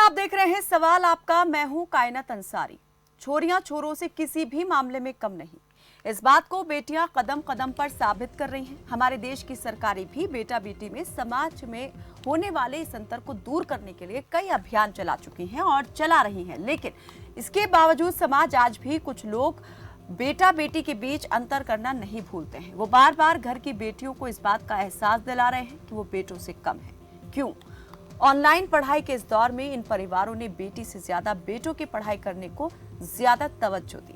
आप देख रहे हैं सवाल आपका। मैं हूं कायनात अंसारी। छोरियां छोरों से किसी भी मामले में कम नहीं, इस बात को बेटियां कदम कदम पर साबित कर रही हैं। हमारे देश की सरकारें भी बेटा बेटी में समाज में होने वाले इस अंतर को दूर करने के लिए कई अभियान चला चुकी हैं और चला रही हैं, लेकिन इसके बावजूद समाज आज भी कुछ लोग बेटा बेटी के बीच अंतर करना नहीं भूलते हैं। वो बार बार घर की बेटियों को इस बात का एहसास दिला रहे हैं कि वो बेटों से कम है। क्यों? ऑनलाइन पढ़ाई के इस दौर में इन परिवारों ने बेटी से ज्यादा बेटों की पढ़ाई करने को ज्यादा तवज्जो दी।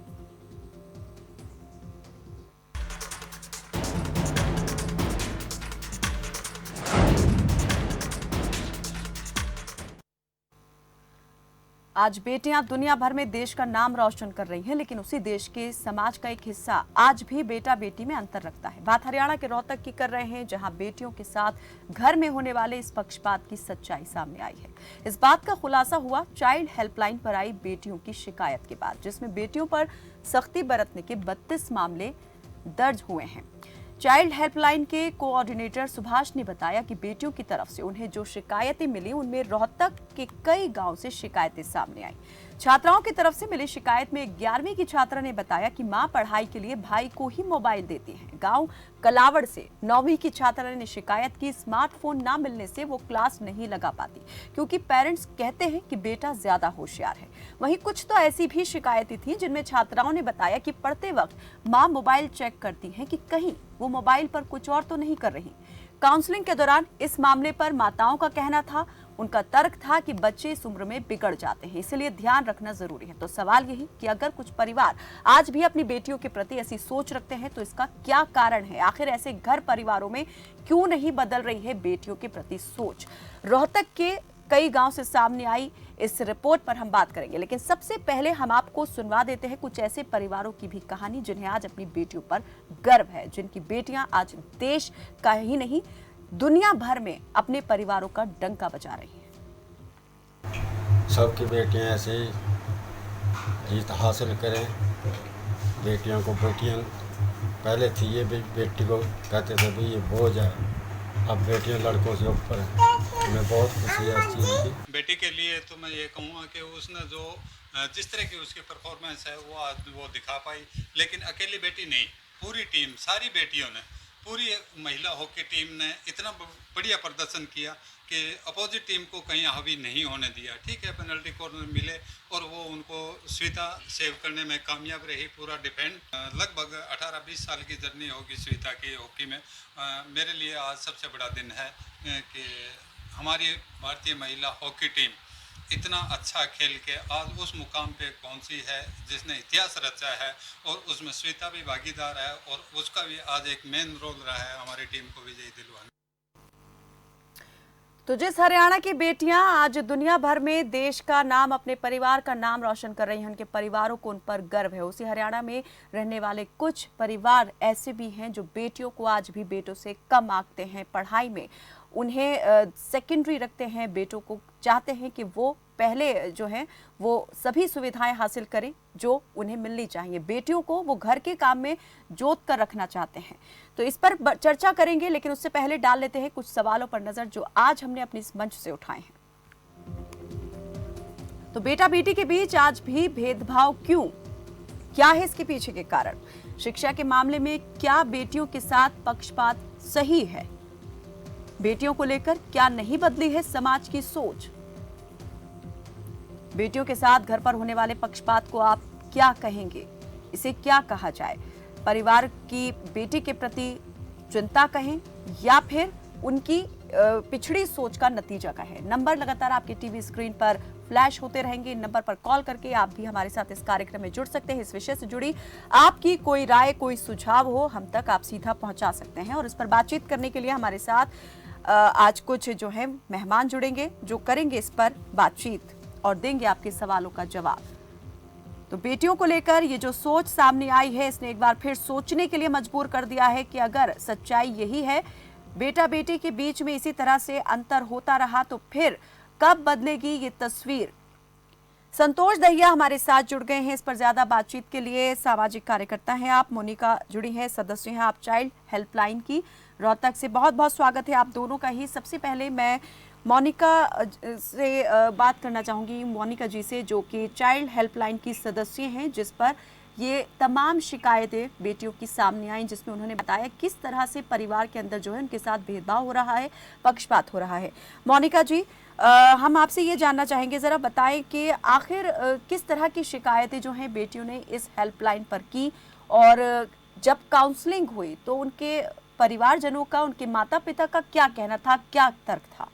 आज बेटियां दुनिया भर में देश का नाम रोशन कर रही हैं, लेकिन उसी देश के समाज का एक हिस्सा आज भी बेटा बेटी में अंतर रखता है। बात हरियाणा के रोहतक की कर रहे हैं, जहां बेटियों के साथ घर में होने वाले इस पक्षपात की सच्चाई सामने आई है। इस बात का खुलासा हुआ चाइल्ड हेल्पलाइन पर आई बेटियों की शिकायत के बाद, जिसमें बेटियों पर सख्ती बरतने के 32 मामले दर्ज हुए हैं। चाइल्ड हेल्पलाइन के कोऑर्डिनेटर सुभाष ने बताया कि बेटियों की तरफ से उन्हें जो शिकायतें मिली, उनमें रोहतक के कई गांव से शिकायतें सामने आई। छात्राओं की तरफ से मिली शिकायत में 11वीं की छात्रा ने बताया कि मां पढ़ाई के लिए भाई को ही मोबाइल देती है। गांव कलावड़ से 9वीं की छात्रा ने शिकायत की, स्मार्टफोन ना मिलने से वो क्लास नहीं लगा पाती क्योंकि पेरेंट्स कहते हैं कि बेटा ज्यादा होशियार है। वहीं कुछ तो ऐसी भी शिकायतें थी जिनमें छात्राओं ने बताया कि पढ़ते वक्त मां मोबाइल चेक करती है कि कहीं वो मोबाइल पर कुछ और तो नहीं कर रही। काउंसलिंग के दौरान इस मामले पर माताओं का कहना था, उनका तर्क था कि बच्चे इस उम्र में बिगड़ जाते हैं, इसलिए ध्यान रखना जरूरी है। तो सवाल यही कि अगर कुछ परिवार आज भी अपनी बेटियों के प्रति ऐसी सोच रखते हैं तो इसका क्या कारण है? आखिर ऐसे घर परिवारों में क्यों नहीं बदल रही है बेटियों के प्रति सोच? रोहतक के कई गांव से सामने आई इस रिपोर्ट पर हम बात करेंगे, लेकिन सबसे पहले हम आपको सुनवा देते हैं कुछ ऐसे परिवारों की भी कहानी जिन्हें आज अपनी बेटियों पर गर्व है, जिनकी बेटियां आज देश का ही नहीं दुनिया भर में अपने परिवारों का डंका बजा रही हैं। सबकी बेटियां ऐसे ही जीत हासिल करें। बेटियों को बेटियां पहले थी, ये बेटी को कहते थे भाई ये बोझ है, अब बेटियां लड़कों से ऊपर हैं। मैं बहुत खुशी है इस चीज़ की। बेटी के लिए तो मैं ये कहूँगा कि उसने जो जिस तरह की उसकी परफॉर्मेंस है वो आज वो दिखा पाई, लेकिन अकेली बेटी नहीं, पूरी टीम, सारी बेटियों ने, पूरी महिला हॉकी टीम ने इतना बढ़िया प्रदर्शन किया कि अपोजिट टीम को कहीं हावी नहीं होने दिया। ठीक है, पेनल्टी कॉर्नर मिले और वो उनको स्विता सेव करने में कामयाब रही। पूरा डिफेंड लगभग 18-20 साल की जर्नी होगी स्विता की हॉकी में। मेरे लिए आज सबसे बड़ा दिन है कि हमारी भारतीय महिला हॉकी टीम इतना अच्छा खेल के आज उस मुकाम पे पहुंची है जिसने इतिहास रचा है, और उसमें स्विता भी भागीदार है और उसका भी आज एक मेन रोल रहा है हमारी टीम को विजयी दिलवाने। तो जिस हरियाणा की बेटियां आज दुनिया भर में देश का नाम, अपने परिवार का नाम रोशन कर रही हैं, उनके परिवारों को उन पर गर्व है। उसी हरियाणा में रहने वाले कुछ परिवार ऐसे भी हैं जो बेटियों को आज भी बेटों से कम आंकते हैं। पढ़ाई में उन्हें सेकेंडरी रखते हैं, बेटों को चाहते हैं कि वो पहले जो है वो सभी सुविधाएं हासिल करें जो उन्हें मिलनी चाहिए। बेटियों को वो घर के काम में जोत कर रखना चाहते हैं। तो इस पर चर्चा करेंगे, लेकिन उससे पहले डाल लेते हैं कुछ सवालों पर नजर जो आज हमने अपने इस मंच से उठाए हैं। तो बेटा बेटी के बीच आज भी भेदभाव क्यों? क्या है इसके पीछे के कारण? शिक्षा के मामले में क्या बेटियों के साथ पक्षपात सही है? बेटियों को लेकर क्या नहीं बदली है समाज की सोच? बेटियों के साथ घर पर होने वाले पक्षपात को आप क्या कहेंगे? इसे क्या कहा जाए? परिवार की बेटी के प्रति चिंता कहें या फिर उनकी पिछड़ी सोच का नतीजा कहें? नंबर लगातार आपके टीवी स्क्रीन पर फ्लैश होते रहेंगे। इन नंबर पर कॉल करके आप भी हमारे साथ इस कार्यक्रम में जुड़ सकते हैं। इस विषय से जुड़ी आपकी कोई राय, कोई सुझाव हो, हम तक आप सीधा पहुंचा सकते हैं। और इस पर बातचीत करने के लिए हमारे साथ आज कुछ जो है मेहमान जुड़ेंगे जो करेंगे इस पर बातचीत और देंगे आपके सवालों का जवाब। तो बेटियों को लेकर ये जो सोच सामने आई है, इसने एक बार फिर सोचने के लिए मजबूर कर दिया है कि अगर सच्चाई यही है, बेटा बेटी के बीच में इसी तरह से अंतर होता रहा, तो फिर कब बदलेगी ये तस्वीर? संतोष दहिया हमारे साथ जुड़ गए हैं इस पर ज्यादा बातचीत के लिए। सामाजिक कार्यकर्ता हैं आप। मोनिका जुड़ी हैं, सदस्य हैं आप चाइल्ड हेल्पलाइन की रोहतक से। बहुत बहुत स्वागत है आप दोनों का ही। सबसे पहले मैं मोनिका से बात करना चाहूंगी, मोनिका जी से, जो कि चाइल्ड हेल्पलाइन की सदस्य हैं, जिस पर ये तमाम शिकायतें बेटियों की सामने आई, जिसमें उन्होंने बताया किस तरह से परिवार के अंदर जो है उनके साथ भेदभाव हो रहा है, पक्षपात हो रहा है। मोनिका जी, हम आपसे ये जानना चाहेंगे, ज़रा बताएं कि आखिर किस तरह की शिकायतें जो हैं बेटियों ने इस हेल्पलाइन पर की, और जब काउंसलिंग हुई तो उनके परिवारजनों का, उनके माता पिता का क्या कहना था, क्या तर्क था?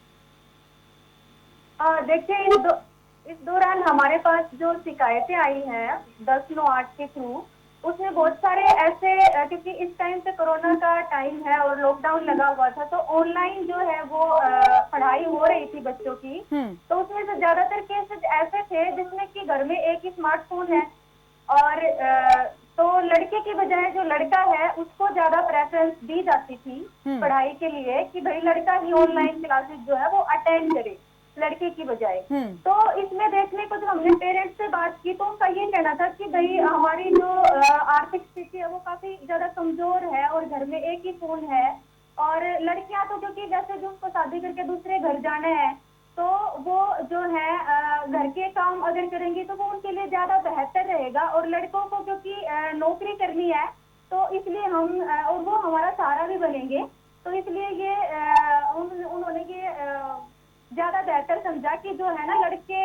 देखिए, इस दौरान हमारे पास जो शिकायतें आई हैं 1098 के थ्रू, उसमें बहुत सारे ऐसे, क्योंकि इस टाइम पे कोरोना का टाइम है और लॉकडाउन लगा हुआ था, तो ऑनलाइन जो है वो पढ़ाई हो रही थी बच्चों की। तो उसमें से ज्यादातर केसेस ऐसे थे जिसमें कि घर में एक ही स्मार्टफोन है, और तो लड़के की बजाय जो लड़का है उसको ज्यादा प्रेफरेंस दी जाती थी पढ़ाई के लिए, कि भाई लड़का ही ऑनलाइन क्लासेस जो है वो अटेंड करे लड़के की बजाय। तो इसमें देखने को, जब हमने पेरेंट्स से बात की तो उनका ये कहना था कि भाई हमारी जो आर्थिक स्थिति है वो काफी ज्यादा कमजोर है और घर में एक ही फोन है, और लड़कियां तो क्योंकि जैसे जो उसको शादी करके दूसरे घर जाना है, तो वो जो है घर के काम अगर करेंगी तो वो उनके लिए ज्यादा बेहतर रहेगा, और लड़कों को क्योंकि नौकरी करनी है तो इसलिए हम और वो हमारा सहारा भी बनेंगे, तो इसलिए ये उन्होंने ये ज्यादा बेहतर समझा कि जो है ना लड़के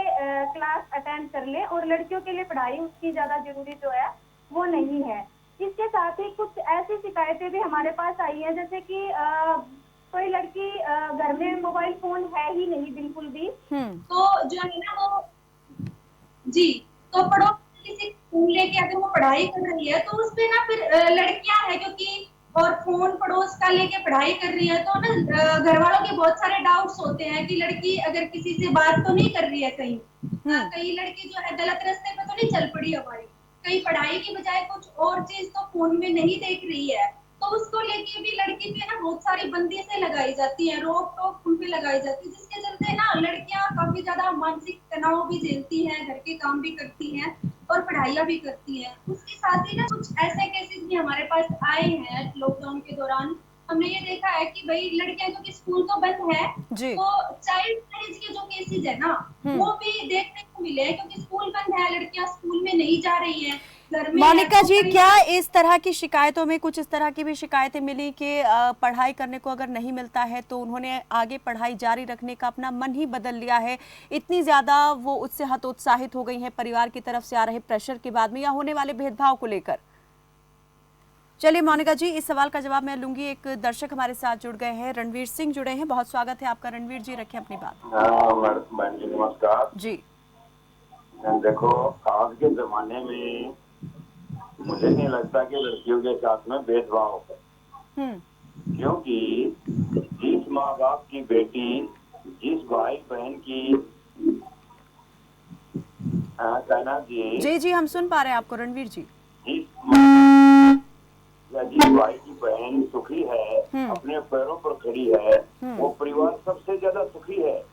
क्लास अटेंड कर ले, और लड़कियों के लिए पढ़ाई उसकी ज्यादा जरूरी जो है वो नहीं है। इसके साथ ही कुछ ऐसी शिकायतें भी हमारे पास आई हैं, जैसे कि कोई लड़की घर में मोबाइल फोन है ही नहीं बिल्कुल भी, तो जो है ना वो जी, तो पड़ोस किसी फोन लेके अगर वो पढ़ाई कर रही है तो उसपे ना फिर लड़कियां है क्योंकि, और फोन पड़ोस का लेके पढ़ाई कर रही है, तो ना घर वालों के बहुत सारे डाउट्स होते हैं कि लड़की अगर किसी से बात तो नहीं कर रही है कहीं, कहीं लड़की जो है गलत रास्ते पे तो नहीं चल पड़ी हमारी, कहीं पढ़ाई की बजाय कुछ और चीज तो फोन में नहीं देख रही है, तो उसको लेके भी लड़की पे ना बहुत सारी बंदिशें लगाई जाती हैं, रोक टोक उन पे लगाई जाती है, जिसके चलते ना लड़कियां काफी ज्यादा मानसिक तनाव भी झेलती हैं, घर के काम भी करती हैं और पढ़ाइयाँ भी करती हैं। उसके साथ ही ना कुछ ऐसे केसेस भी हमारे पास आए हैं लॉकडाउन के दौरान। हमने ये देखा है कि भाई लड़कियां, क्योंकि स्कूल तो बंद है, तो चाइल्ड मैरिज के जो केसेस है ना वो भी देखने को मिले हैं, क्योंकि स्कूल बंद है, लड़कियां स्कूल में नहीं जा रही हैं। मोनिका जी, क्या इस तरह की शिकायतों में कुछ इस तरह की भी शिकायतें मिली कि पढ़ाई करने को अगर नहीं मिलता है तो उन्होंने आगे पढ़ाई जारी रखने का अपना मन ही बदल लिया है, इतनी ज्यादा वो उससे हतोत्साहित हो गई हैं परिवार की तरफ से आ रहे प्रेशर के बाद में, या होने वाले भेदभाव को लेकर? चलिए मोनिका जी, इस सवाल का जवाब मैं लूंगी। एक दर्शक हमारे साथ जुड़ गए हैं, रणवीर सिंह जुड़े हैं, बहुत स्वागत है आपका रणवीर जी, रखें अपनी बात। नमस्कार जी। देखो, आज के जमाने में मुझे नहीं लगता कि लड़कियों के साथ में भेदभाव होगा, क्योंकि जिस माँ बाप की बेटी, जिस भाई बहन की कहना जी हम सुन पा रहे हैं आपको रणवीर जी, जिस भाई की बहन सुखी है, अपने पैरों पर खड़ी है, वो परिवार सबसे ज्यादा सुखी है।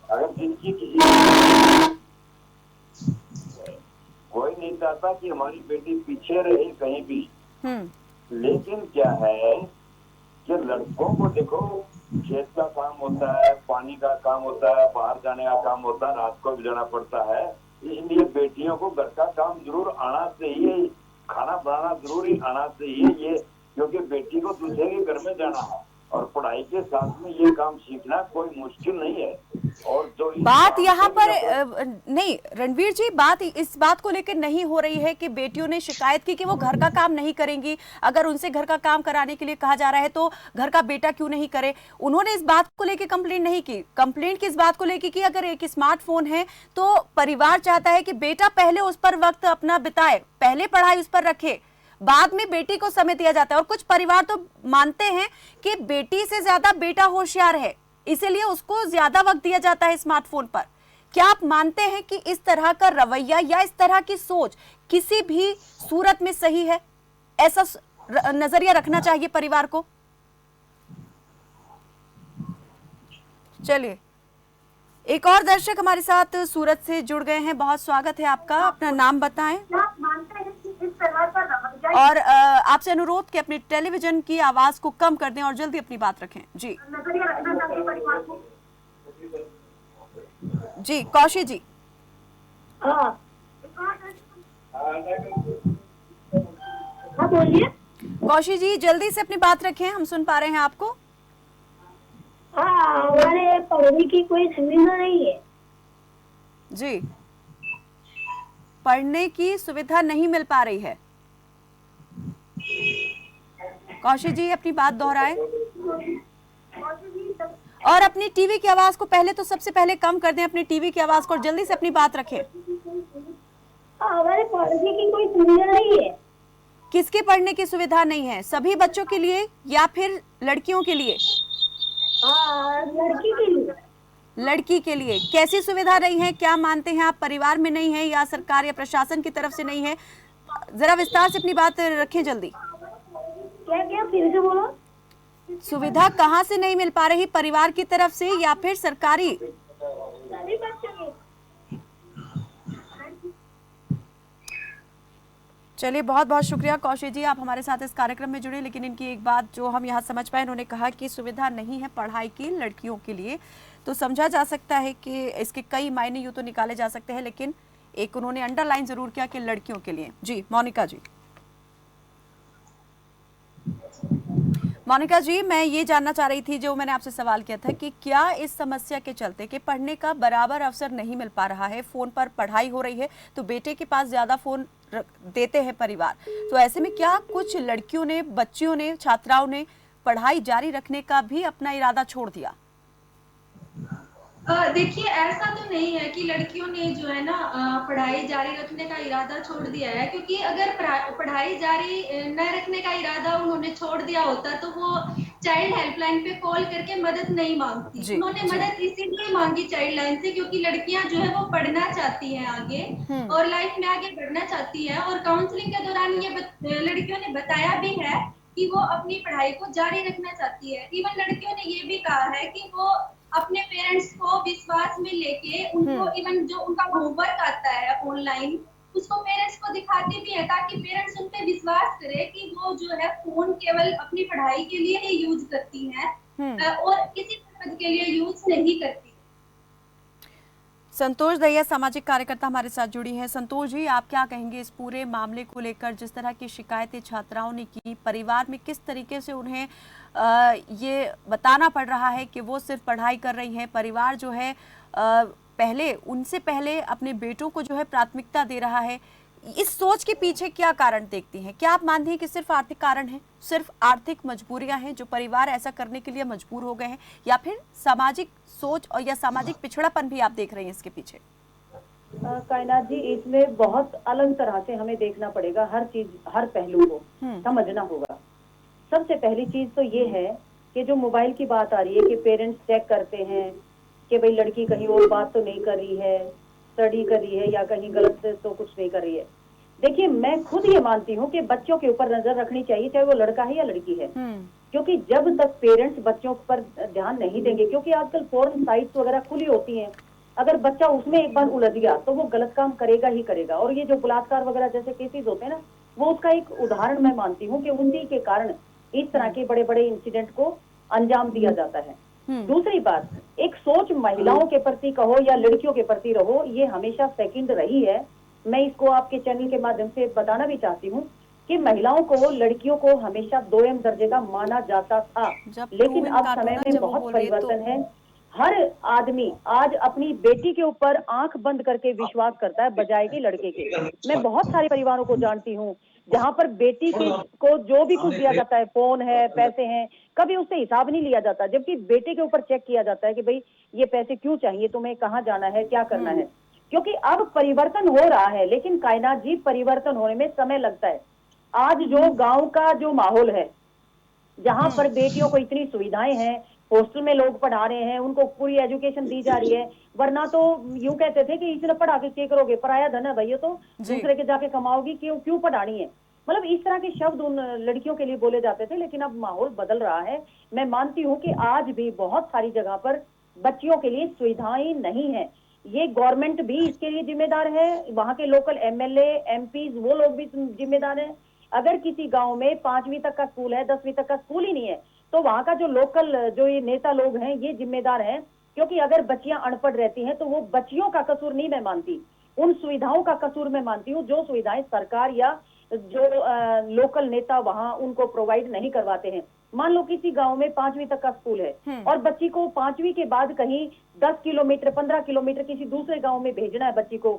अगर जिनकी किसी कोई नहीं चाहता कि हमारी बेटी पीछे रहे कहीं भी, लेकिन क्या है कि लड़कों को देखो खेत का काम होता है, पानी का काम होता है, बाहर जाने का काम होता है, रात को भी जाना पड़ता है, इसलिए बेटियों को घर का काम जरूर आना चाहिए, खाना बनाना जरूरी आना चाहिए, ये क्योंकि बेटी को दूसरे के घर में जाना है और पढ़ाई के साथ में ये काम सीखना कोई मुश्किल नहीं है। और जो बात यहाँ पर नहीं रणवीर जी, बात इस बात को लेकर नहीं हो रही है कि बेटियों ने शिकायत की कि वो घर का काम नहीं करेंगी, अगर उनसे घर का काम कराने के लिए कहा जा रहा है तो घर का बेटा क्यों नहीं करे, उन्होंने इस बात को लेकर कंप्लेंट नहीं की। कंप्लेंट किस बात को लेकर की? अगर एक स्मार्टफोन है तो परिवार चाहता है कि बेटा पहले उस पर वक्त अपना बिताए, पहले पढ़ाई उस पर रखे, बाद में बेटी को समय दिया जाता है। और कुछ परिवार तो मानते हैं कि बेटी से ज्यादा बेटा होशियार है, इसीलिए उसको ज्यादा वक्त दिया जाता है स्मार्टफोन पर। क्या आप मानते हैं कि इस तरह का रवैया या इस तरह की सोच किसी भी सूरत में सही है? ऐसा नजरिया रखना चाहिए परिवार को? चलिए, एक और दर्शक हमारे साथ सूरत से जुड़ गए हैं, बहुत स्वागत है आपका, अपना नाम बताएं और आपसे अनुरोध कि अपने टेलीविजन की आवाज को कम कर दें और जल्दी अपनी बात रखें। जी जी कौशी जी। हाँ हाँ बोलिए। कौशी जी जल्दी से अपनी बात रखें, हम सुन पा रहे हैं आपको। हाँ, हमारे पढ़ने की कोई सुविधा नहीं है। जी, पढ़ने की सुविधा नहीं मिल पा रही है। कौशी जी अपनी बात दोहराएं और अपनी टीवी की आवाज को पहले तो सबसे पहले कम कर दें, अपनी टीवी की आवाज को, और जल्दी से अपनी बात रखें। हाँ, हमारे पढ़ने की कोई सुविधा नहीं है। किसके पढ़ने की सुविधा नहीं है? सभी बच्चों के लिए या फिर लड़कियों के लिए? हाँ, लड़की के लिए। लड़की के लिए कैसी सुविधा नहीं है? क्या मानते हैं आप, परिवार में नहीं है या सरकार या प्रशासन की तरफ से नहीं है? जरा विस्तार से अपनी बात रखें जल्दी। क्या क्या फिर से बोलो। सुविधा कहाँ से नहीं मिल पा रही, परिवार की तरफ से या फिर सरकारी? सभी बच्चों के। चलिए बहुत बहुत शुक्रिया कौशिक जी, आप हमारे साथ इस कार्यक्रम में जुड़े। लेकिन इनकी एक बात जो हम यहाँ समझ पाए, इन्होंने कहा कि सुविधा नहीं है पढ़ाई की लड़कियों के लिए, तो समझा जा सकता है कि इसके कई मायने यूँ तो निकाले जा सकते हैं, लेकिन एक उन्होंने अंडरलाइन जरूर किया कि लड़कियों के लिए। जी मोनिका जी। मोनिका जी, मैं ये जानना चाह रही थी, जो मैंने आपसे सवाल किया था, कि क्या इस समस्या के चलते कि पढ़ने का बराबर अवसर नहीं मिल पा रहा है, फोन पर पढ़ाई हो रही है तो बेटे के पास ज्यादा फोन देते हैं परिवार, तो ऐसे में क्या कुछ लड़कियों ने, बच्चियों ने, छात्राओं ने पढ़ाई जारी रखने का भी अपना इरादा छोड़ दिया? देखिए, ऐसा तो नहीं है कि लड़कियों ने जो है ना पढ़ाई जारी रखने का इरादा छोड़ दिया है, क्योंकि अगर पढ़ाई जारी न रखने का इरादा उन्होंने छोड़ दिया होता तो वो चाइल्ड हेल्पलाइन पे कॉल करके मदद नहीं मांगती। उन्होंने मदद इसीलिए मांगी चाइल्ड लाइन से क्योंकि लड़कियां जो है वो पढ़ना चाहती हैं आगे और लाइफ में आगे बढ़ना चाहती हैं, और काउंसलिंग के दौरान ये लड़कियों ने बताया भी है कि वो अपनी पढ़ाई को जारी रखना चाहती है। इवन लड़कियों ने ये भी कहा है कि वो अपने पेरेंट्स को विश्वास में लेके उनको इवन जो उनका होमवर्क आता है ऑनलाइन उसको पेरेंट्स को दिखाती भी है, ताकि पेरेंट्स उन पे विश्वास करे कि वो जो है फोन केवल अपनी पढ़ाई के लिए ही यूज करती हैं और किसी पर्पज के लिए यूज नहीं करती। संतोष दहिया सामाजिक कार्यकर्ता हमारे साथ जुड़ी हैं। संतोष जी, आप क्या कहेंगे इस पूरे मामले को लेकर, जिस तरह की शिकायतें छात्राओं ने की, परिवार में किस तरीके से उन्हें ये बताना पड़ रहा है कि वो सिर्फ पढ़ाई कर रही हैं, परिवार जो है पहले उनसे पहले अपने बेटों को जो है प्राथमिकता दे रहा है, इस सोच के पीछे क्या कारण देखती हैं? क्या आप मानती हैं कि सिर्फ आर्थिक कारण है, सिर्फ आर्थिक मजबूरियां हैं जो परिवार ऐसा करने के लिए मजबूर हो गए हैं, या फिर सामाजिक सोच और या सामाजिक पिछड़ापन भी आप देख रहे हैं इसके पीछे? कायनात जी, इसमें बहुत अलग तरह से हमें देखना पड़ेगा, हर चीज, हर पहलू को समझना होगा। सबसे पहली चीज तो ये है कि जो मोबाइल की बात आ रही है कि पेरेंट्स चेक करते हैं कि भाई लड़की कहीं और बात तो नहीं कर रही है, स्टडी कर रही है या कहीं गलत तो कुछ नहीं कर रही है। देखिए, मैं खुद ये मानती हूँ कि बच्चों के ऊपर नजर रखनी चाहिए, चाहे वो लड़का है या लड़की है, क्योंकि जब तक पेरेंट्स बच्चों पर ध्यान नहीं देंगे, क्योंकि आजकल फोर्न साइट्स वगैरह खुली होती हैं, अगर बच्चा उसमें एक बार उलझ गया तो वो गलत काम करेगा ही करेगा। और ये जो बलात्कार वगैरह जैसे केसेस होते हैं ना, वो उसका एक उदाहरण मैं मानती हूँ कि उन्हीं के कारण इस तरह के बड़े बड़े इंसिडेंट को अंजाम दिया जाता है। दूसरी बात, एक सोच महिलाओं के प्रति कहो या लड़कियों के प्रति रहो, ये हमेशा सेकंड रही है। मैं इसको आपके चैनल के माध्यम से बताना भी चाहती हूँ कि महिलाओं को, लड़कियों को हमेशा दोयम दर्जे का माना जाता था, लेकिन अब समय में बहुत परिवर्तन है। हर आदमी आज अपनी बेटी के ऊपर आंख बंद करके विश्वास करता है बजाय कि लड़के के। मैं बहुत सारे परिवारों को जानती हूँ जहाँ पर बेटी को जो भी कुछ दिया जाता है, फोन है, पैसे हैं, कभी उससे हिसाब नहीं लिया जाता, जबकि बेटे के ऊपर चेक किया जाता है कि भाई ये पैसे क्यों चाहिए, तुम्हें कहाँ जाना है, क्या करना है। क्योंकि अब परिवर्तन हो रहा है, लेकिन कायनात जी, परिवर्तन होने में समय लगता है। आज जो गांव का जो माहौल है, जहां पर बेटियों को इतनी सुविधाएं हैं, हॉस्टल में लोग पढ़ा रहे हैं, उनको पूरी एजुकेशन दी जा रही है, वरना तो यूं कहते थे कि इसने पढ़ा के क्या करोगे, पराया धन है भैया, तो दूसरे के जाके कमाओगी, क्यों पढ़ानी है। मतलब इस तरह के शब्द उन लड़कियों के लिए बोले जाते थे, लेकिन अब माहौल बदल रहा है। मैं मानती हूँ कि आज भी बहुत सारी जगह पर बच्चियों के लिए सुविधाएं नहीं है। ये गवर्नमेंट भी इसके लिए जिम्मेदार है, वहाँ के लोकल MLA MPs वो लोग भी जिम्मेदार है। अगर किसी गांव में 5वीं तक का स्कूल है, 10वीं तक का स्कूल ही नहीं है, तो वहाँ का जो लोकल जो ये नेता लोग हैं ये जिम्मेदार हैं क्योंकि अगर बच्चियां अनपढ़ रहती हैं तो वो बच्चियों का कसूर नहीं मैं मानती, उन सुविधाओं का कसूर मैं मानती हूँ जो सुविधाएं सरकार या जो लोकल नेता वहां उनको प्रोवाइड नहीं करवाते हैं। मान लो किसी गांव में 5वीं तक का स्कूल है और बच्ची को 5वीं के बाद कहीं 10 किलोमीटर 15 किलोमीटर किसी दूसरे गांव में भेजना है बच्ची को,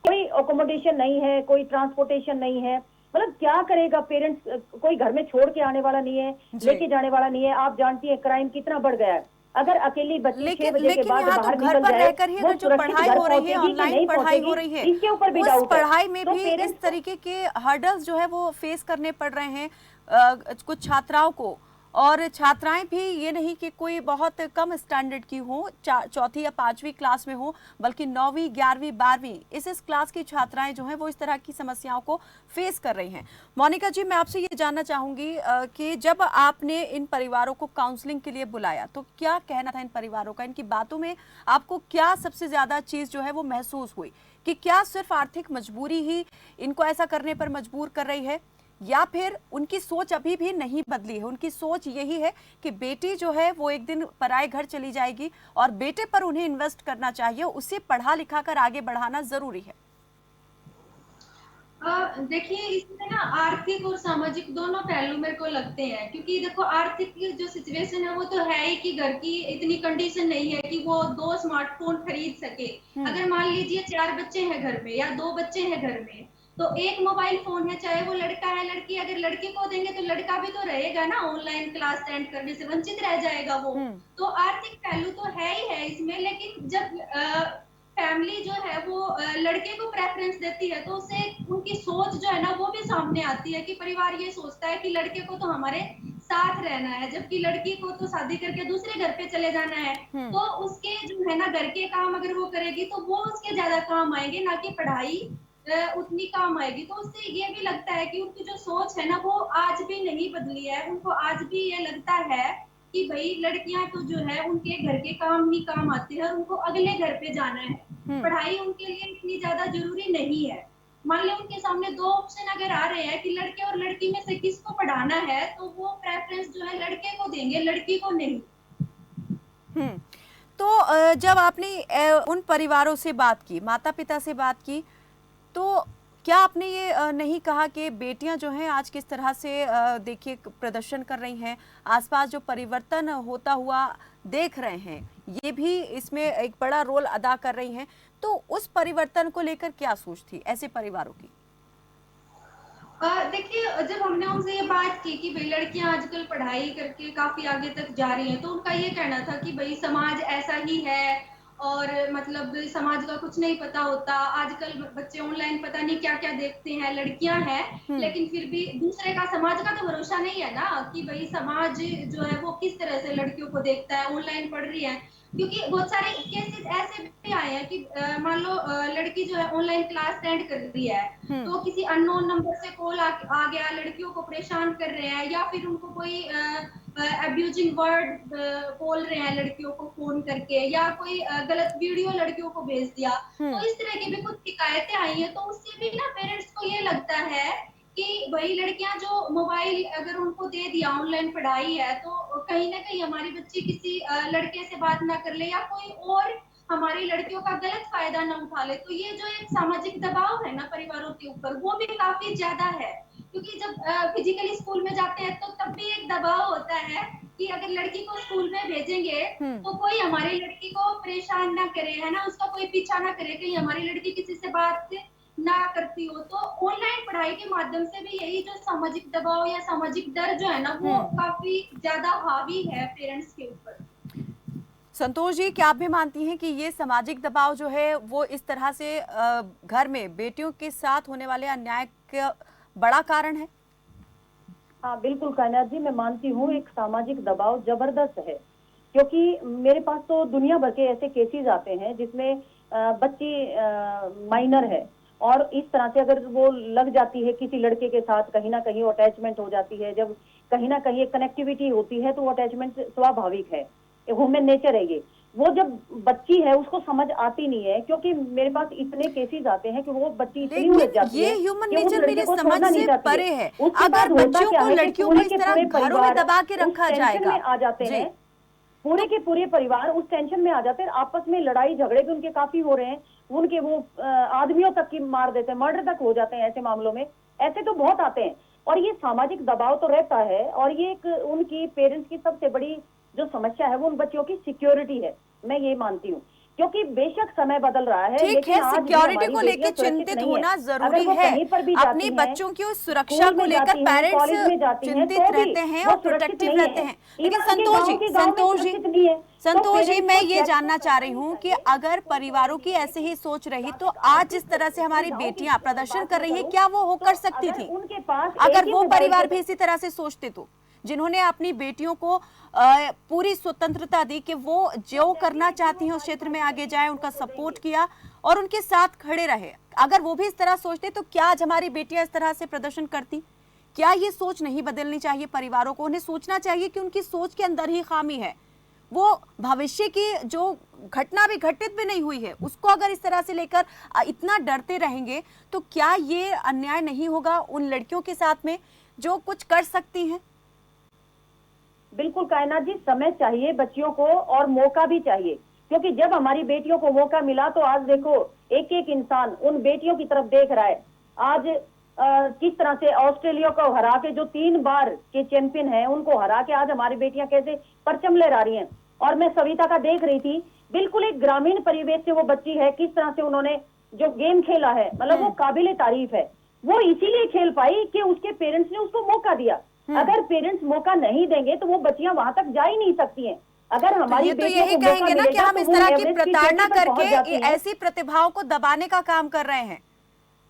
कोई अकोमोडेशन नहीं है, कोई ट्रांसपोर्टेशन नहीं है, मतलब क्या करेगा पेरेंट्स, कोई घर में छोड़ के आने वाला नहीं है, लेके जाने वाला नहीं है। आप जानती हैं क्राइम कितना बढ़ गया है। अगर अकेली बच्ची 6 बजे के बाद यहाँ तो बाहर घर निकल पर जाए, रहकर ही वो अगर जो पढ़ाई हो रही है, ऑनलाइन पढ़ाई हो रही है, इसके ऊपर भी उस डाउट है। पढ़ाई में तो भी पेरेंट्स इस तरीके के हर्डल्स जो है वो फेस करने पड़ रहे हैं कुछ छात्राओं को। और छात्राएं भी ये नहीं कि कोई बहुत कम स्टैंडर्ड की हो, 4वीं या 5वीं क्लास में हो, बल्कि 9वीं 11वीं 12वीं इस क्लास की छात्राएं जो हैं वो इस तरह की समस्याओं को फेस कर रही हैं। मोनिका जी, मैं आपसे ये जानना चाहूंगी कि जब आपने इन परिवारों को काउंसलिंग के लिए बुलाया तो क्या कहना था इन परिवारों का? इनकी बातों में आपको क्या सबसे ज्यादा चीज जो है वो महसूस हुई कि क्या सिर्फ आर्थिक मजबूरी ही इनको ऐसा करने पर मजबूर कर रही है, या फिर उनकी सोच अभी भी नहीं बदली है? उनकी सोच यही है कि बेटी जो है वो एक दिन पराए घर चली जाएगी और बेटे पर उन्हें इन्वेस्ट करना चाहिए, उसे पढ़ा लिखा कर आगे बढ़ाना जरूरी है। देखिए, इसमें ना आर्थिक और सामाजिक दोनों पहलू मेरे को लगते हैं, क्योंकि देखो आर्थिक जो सिचुएशन है वो तो है ही कि घर की इतनी कंडीशन नहीं है कि वो 2 स्मार्टफोन खरीद सके। अगर मान लीजिए 4 बच्चे हैं घर में या 2 बच्चे हैं घर में, तो एक मोबाइल फोन है, चाहे वो लड़का है लड़की, अगर लड़की को देंगे तो लड़का भी तो रहेगा ना, ऑनलाइन क्लास अटेंड करने से वंचित रह जाएगा वो। तो आर्थिक पहलू तो है ही है इसमें, लेकिन जब फैमिली जो है वो लड़के को प्रेफरेंस देती है तो उससे उनकी सोच जो है ना वो भी सामने आती है कि परिवार ये सोचता है कि लड़के को तो हमारे साथ रहना है, जबकि लड़की को तो शादी करके दूसरे घर पे चले जाना है। तो उसके जो है ना घर के काम अगर वो करेगी तो वो उसके ज्यादा काम आएंगे, ना कि पढ़ाई उतनी काम आएगी। तो उससे ये भी लगता है कि उनकी जो सोच है ना वो आज भी नहीं बदली है। उनको आज भी ये लगता है कि भाई लड़कियां तो जो है उनके घर के काम ही काम आते हैं और उनको अगले घर पे जाना है, पढ़ाई उनके लिए इतनी ज्यादा जरूरी नहीं है। मान लो उनके सामने 2 ऑप्शन अगर आ रहे हैं कि लड़के और लड़की में से किसको पढ़ाना है, तो वो प्रेफरेंस जो है लड़के को देंगे, लड़की को नहीं। तो जब आपने उन परिवारों से बात की, माता पिता से बात की, तो क्या आपने ये नहीं कहा कि बेटियां जो हैं आज किस तरह से देखिए प्रदर्शन कर रही हैं, आसपास जो परिवर्तन होता हुआ देख रहे हैं, ये भी इसमें एक बड़ा रोल अदा कर रही हैं, तो उस परिवर्तन को लेकर क्या सोच थी ऐसे परिवारों की? देखिए, जब हमने उनसे ये बात की कि भाई लड़कियां आजकल पढ़ाई करके काफी आगे तक जा रही हैं, तो उनका ये कहना था कि भाई समाज ऐसा ही है और मतलब समाज का कुछ नहीं पता होता। आजकल बच्चे ऑनलाइन पता नहीं क्या क्या देखते हैं, लड़कियां हैं लेकिन फिर भी दूसरे का, समाज का तो भरोसा नहीं है ना कि भाई समाज जो है वो किस तरह से लड़कियों को देखता है, ऑनलाइन पढ़ रही है। क्योंकि बहुत सारे केसेस ऐसे भी आए हैं कि मान लो लड़की जो है ऑनलाइन क्लास अटेंड कर रही है, तो किसी अननोन नंबर से कॉल आ गया, लड़कियों को परेशान कर रहे हैं या फिर उनको कोई अब्यूजिंग वर्ड बोल रहे हैं लड़कियों को फोन करके, या कोई गलत वीडियो लड़कियों को भेज दिया। तो इस तरह की भी कुछ शिकायतें आई हैं। तो उससे भी ना पेरेंट्स को ये लगता है कि भाई लड़कियां जो मोबाइल अगर उनको दे दिया, ऑनलाइन पढ़ाई है, तो कहीं ना कहीं हमारी बच्ची किसी लड़के से बात ना कर ले या कोई और हमारी लड़कियों का गलत फायदा ना उठा ले। तो ये जो एक सामाजिक दबाव है ना परिवारों के ऊपर, वो भी काफी ज्यादा है। क्योंकि जब फिजिकली स्कूल में जाते हैं तो तब भी एक दबाव होता है कि अगर लड़की को स्कूल में भेजेंगे तो कोई हमारी लड़की को परेशान ना करे, है ना, उसका कोई पीछा ना करे, कहीं हमारी लड़की किसी से बात ना करती हो। तो ऑनलाइन पढ़ाई के माध्यम से भी यही जो सामाजिक दबाव या सामाजिक डर जो है ना वो काफी ज्यादा हावी है पेरेंट्स के ऊपर। संतोष जी, क्या आप भी मानती हैं कि ये सामाजिक दबाव जो है वो इस तरह से घर में बेटियों के साथ होने वाले अन्याय का बड़ा कारण है? हाँ बिल्कुल कायनात जी, मैं मानती हूँ एक सामाजिक दबाव जबरदस्त है, क्योंकि मेरे पास तो दुनिया भर के ऐसे केसेस आते हैं जिसमें बच्ची माइनर है और इस तरह से अगर वो लग जाती है किसी लड़के के साथ, कहीं ना कहीं अटैचमेंट हो जाती है। जब कहीं ना कहीं एक कनेक्टिविटी होती है तो वो अटैचमेंट स्वाभाविक है, ह्यूमन नेचर है ये। वो जब बच्ची है उसको समझ आती नहीं है, क्योंकि मेरे पास इतने केसेस आते हैं कि वो बच्ची इतनी उलझ जाती है। ये ह्यूमन नेचर मेरे समझ से परे है। अगर बच्चियों को, लड़कियों को इस तरह घरों में दबा के रखा जाएगा, आ जाते हैं, पूरे के पूरे परिवार उस टेंशन में आ जाते हैं, आपस में लड़ाई झगड़े भी उनके काफी हो रहे हैं, उनके वो आदमियों तक की मार देते हैं, मर्डर तक हो जाते हैं ऐसे मामलों में, ऐसे तो बहुत आते हैं। और ये सामाजिक दबाव तो रहता है, और ये एक उनकी पेरेंट्स की सबसे बड़ी जो समस्या है वो उन बच्चों की सिक्योरिटी है, मैं ये मानती हूँ। क्योंकि बेशक समय बदल रहा है, ठीक लेकिन है, आज भी सिक्योरिटी हमारी को बेटियां लेकर सुरक्षित चिंतित नहीं होना है। जरूरी अगर वो है। कहीं पर भी अपनी जाती बच्चों की हैं, सुरक्षा स्कूल को में लेकर जाती हैं, पेरेंट्स कॉलेज में जाती हैं, चिंतित तो भी रहते हैं वो और सुरक्षित प्रोटेक्टिव नहीं रहते है। हैं। लेकिन इवन उनके गांव के गांव में सुरक्षित नहीं है। संतोष जी, पेरेंट्स मैं को ये check जानना तो चाह रही करना ही हूँ कि चाहिए। अगर परिवारों की ऐसे ही सोच रही तो आज जिस तरह से हमारी बेटियां प्रदर्शन कर रही हैं, क्या वो हो कर सकती थी? उनके पास अगर एक ही वो मोबाइल परिवार के- भी इसी तरह से सोचते तो, जिन्होंने अपनी बेटियों को पूरी स्वतंत्रता दी कि वो जो करना चाहती हैं उस क्षेत्र में आगे जाए, उनका सपोर्ट किया और उनके साथ खड़े रहे, अगर वो भी इस तरह सोचते तो क्या आज हमारी बेटियां इस तरह से प्रदर्शन करती? क्या ये सोच नहीं बदलनी चाहिए परिवारों को? उन्हें सोचना चाहिए कि उनकी सोच के अंदर ही खामी है, वो भविष्य की जो घटना भी घटित भी नहीं हुई है उसको अगर इस तरह से लेकर इतना डरते रहेंगे तो क्या ये अन्याय नहीं होगा उन लड़कियों के साथ में जो कुछ कर सकती हैं? बिल्कुल कायनात जी, समय चाहिए बच्चियों को और मौका भी चाहिए, क्योंकि जब हमारी बेटियों को मौका मिला तो आज देखो एक एक इंसान उन बेटियों की तरफ देख रहा है। आज किस तरह से ऑस्ट्रेलिया को हरा के, जो 3 बार के चैंपियन हैं, उनको हरा के आज हमारी बेटियां कैसे परचम लहरा रही हैं। और मैं सविता का देख रही थी, बिल्कुल एक ग्रामीण परिवेश से वो बच्ची है, किस तरह से उन्होंने जो गेम खेला है, मतलब वो काबिले तारीफ है। वो इसीलिए खेल पाई कि उसके पेरेंट्स ने उसको मौका दिया। अगर पेरेंट्स मौका नहीं देंगे तो वो बच्चियां वहां तक जा ही नहीं सकती हैं। अगर हमारी ये तो बेटियों यही को मौका कहेंगे ना कि मिलेगा हम तो इस वो तरह की एवरेज की प्रताड़ना चोटी पर पहुंच जाती करके हैं। ऐसी प्रतिभाओं को दबाने का काम कर रहे हैं।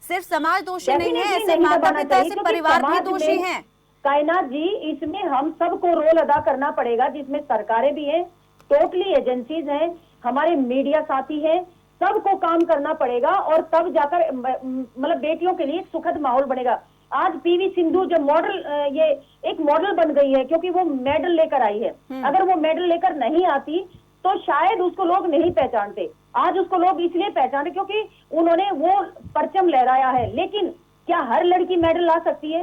सिर्फ समाज दोषी नहीं है, Definitely ऐसे नहीं माता दबाना पिता चाहिए, ऐसे क्योंकि परिवार भी समाज दोषी में- हैं। कायनात जी, इसमें हम सबको रोल अदा करना पड़ेगा, जिसमें सरकारें भी हैं, टोटली एजेंसीज हैं, हमारे मीडिया साथी हैं, सबको काम करना पड़ेगा और तब जाकर मतलब बेटियों के लिए एक सुखद माहौल बनेगा। आज पीवी सिंधु जो मॉडल, ये एक मॉडल बन गई है, क्योंकि वो मेडल लेकर आई है। अगर वो मेडल लेकर नहीं आती तो शायद उसको लोग नहीं पहचानते। आज उसको लोग इसलिए पहचानते क्योंकि उन्होंने वो परचम लहराया है। लेकिन क्या हर लड़की मेडल ला सकती है?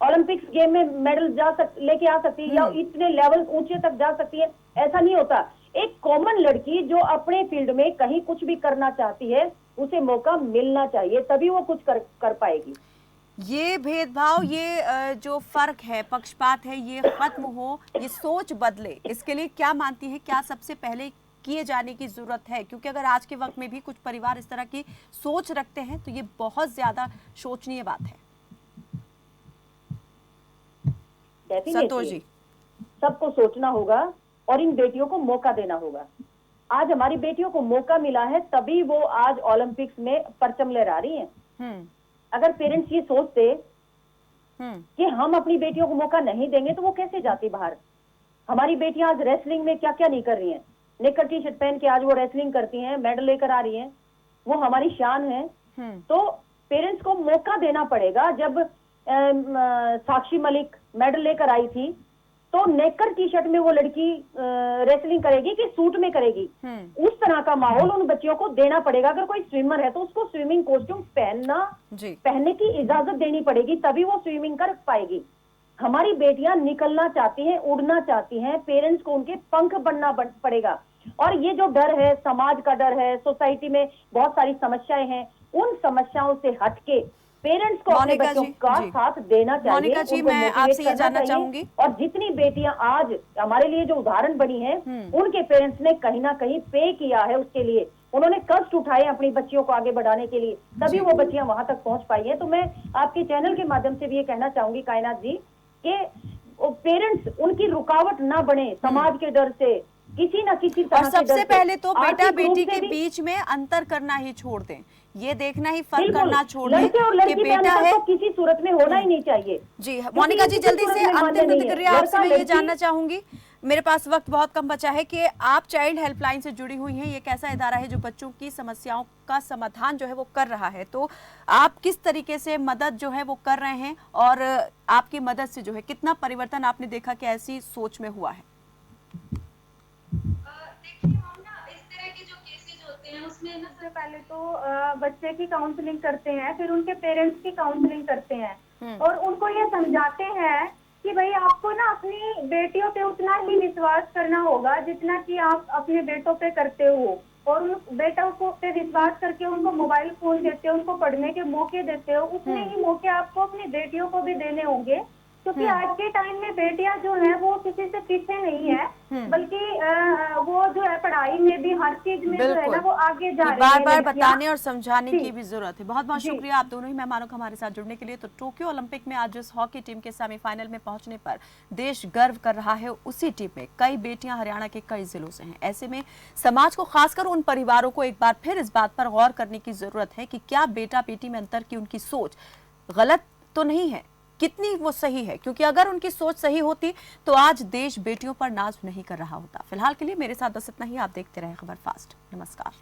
ओलंपिक्स गेम में मेडल लेके आ सकती है या इतने लेवल ऊंचे तक जा सकती है? ऐसा नहीं होता। एक कॉमन लड़की जो अपने फील्ड में कहीं कुछ भी करना चाहती है, उसे मौका मिलना चाहिए, तभी वो कुछ कर पाएगी। ये भेदभाव, ये जो फर्क है, पक्षपात है, ये खत्म हो, ये सोच बदले, इसके लिए क्या मानती है, क्या सबसे पहले किए जाने की जरूरत है? क्योंकि अगर आज के वक्त में भी कुछ परिवार इस तरह की सोच रखते हैं तो ये बहुत ज्यादा शोचनीय बात है। संतोष जी, सबको सोचना होगा और इन बेटियों को मौका देना होगा। आज हमारी बेटियों को मौका मिला है, तभी वो आज ओलंपिक्स में परचम लहरा रही हैं। अगर पेरेंट्स ये सोचते कि हम अपनी बेटियों को मौका नहीं देंगे तो वो कैसे जाती बाहर। हमारी बेटियां आज रेसलिंग में क्या क्या नहीं कर रही हैं, निकर टी शर्ट पहन के आज वो रेसलिंग करती हैं, मेडल लेकर आ रही हैं, वो हमारी शान है। तो पेरेंट्स को मौका देना पड़ेगा। जब साक्षी मलिक मेडल लेकर आई थी तो नेकर टी शर्ट में वो लड़की रेसलिंग करेगी कि सूट में करेगी? उस तरह का माहौल उन बच्चियों को देना पड़ेगा। अगर कोई स्विमर है तो उसको स्विमिंग कॉस्ट्यूम पहनने की इजाजत देनी पड़ेगी, तभी वो स्विमिंग कर पाएगी। हमारी बेटियां निकलना चाहती हैं, उड़ना चाहती हैं, पेरेंट्स को उनके पंख बनना पड़ेगा। और ये जो डर है, समाज का डर है, सोसाइटी में बहुत सारी समस्याएं हैं, उन समस्याओं से हटके पेरेंट्स को अपने बच्चों का साथ देना चाहिए। मोनिका जी, मैं आपसे ये जानना चाहूंगी, और जितनी बेटियां आज हमारे लिए जो उदाहरण बनी हैं, उनके पेरेंट्स ने कहीं ना कहीं पे किया है उसके लिए, उन्होंने कष्ट उठाए अपनी बच्चियों को आगे बढ़ाने के लिए, तभी वो बच्चियां वहां तक पहुंच पाई हैं। तो मैं आपके चैनल के माध्यम से भी ये कहना चाहूंगी कायनात जी कि पेरेंट्स उनकी रुकावट ना बने समाज के डर से, किसी ना किसी तरह और सबसे पहले तो बेटा बेटी के भी बीच में अंतर करना ही छोड़ दें, ये देखना ही फर्क करना छोड़ दें लड़के और लड़की कि बेटा है तो किसी सूरत में होना ही नहीं चाहिए। जी मोनिका जी, जल्दी से अंतिम प्रतिक्रिया आपसे मैं ये जानना चाहूंगी, मेरे पास वक्त बहुत कम बचा है, कि आप चाइल्ड हेल्पलाइन से जुड़ी हुई हैं, ये एक ऐसा इदारा है जो बच्चों की समस्याओं का समाधान जो है वो कर रहा है, तो आप किस तरीके से मदद जो है वो कर रहे हैं और आपकी मदद से जो है कितना परिवर्तन आपने देखा कि ऐसी सोच में हुआ है? देखिए, हम ना इस तरह के जो केसेस होते हैं उसमें ना सबसे पहले तो बच्चे की काउंसलिंग करते हैं, फिर उनके पेरेंट्स की काउंसलिंग करते हैं और उनको ये समझाते हैं कि भाई आपको ना अपनी बेटियों पे उतना ही विश्वास करना होगा जितना कि आप अपने बेटों पे करते हो, और उन बेटों को पे विश्वास करके उनको मोबाइल फोन देते हो, उनको पढ़ने के मौके देते हो, उतने ही मौके आपको अपनी बेटियों को भी देने होंगे, क्योंकि आज के टाइम में बेटियां जो है वो किसी से पीछे नहीं है, बल्कि वो जो है पढ़ाई में भी हर चीज में जो है ना बिल्कुल। वो आगे जा रही बार है बार लड़कियां। बताने और समझाने जी। की भी जरूरत है। बहुत बहुत जी। शुक्रिया आप दोनों ही मेहमानों का हमारे साथ जुड़ने के लिए। तो टोक्यो ओलंपिक में आज जिस हॉकी टीम के सेमीफाइनल में पहुंचने पर देश गर्व कर रहा है, उसी टीम में कई बेटियां हरियाणा के कई जिलों से हैं। ऐसे में समाज को, खासकर उन परिवारों को एक बार फिर इस बात पर गौर करने की जरूरत है कि क्या बेटा बेटी में अंतर की उनकी सोच गलत तो नहीं है, कितनी वो सही है, क्योंकि अगर उनकी सोच सही होती तो आज देश बेटियों पर नाज नहीं कर रहा होता। फिलहाल के लिए मेरे साथ बस इतना ही। आप देखते रहे खबर फास्ट। नमस्कार।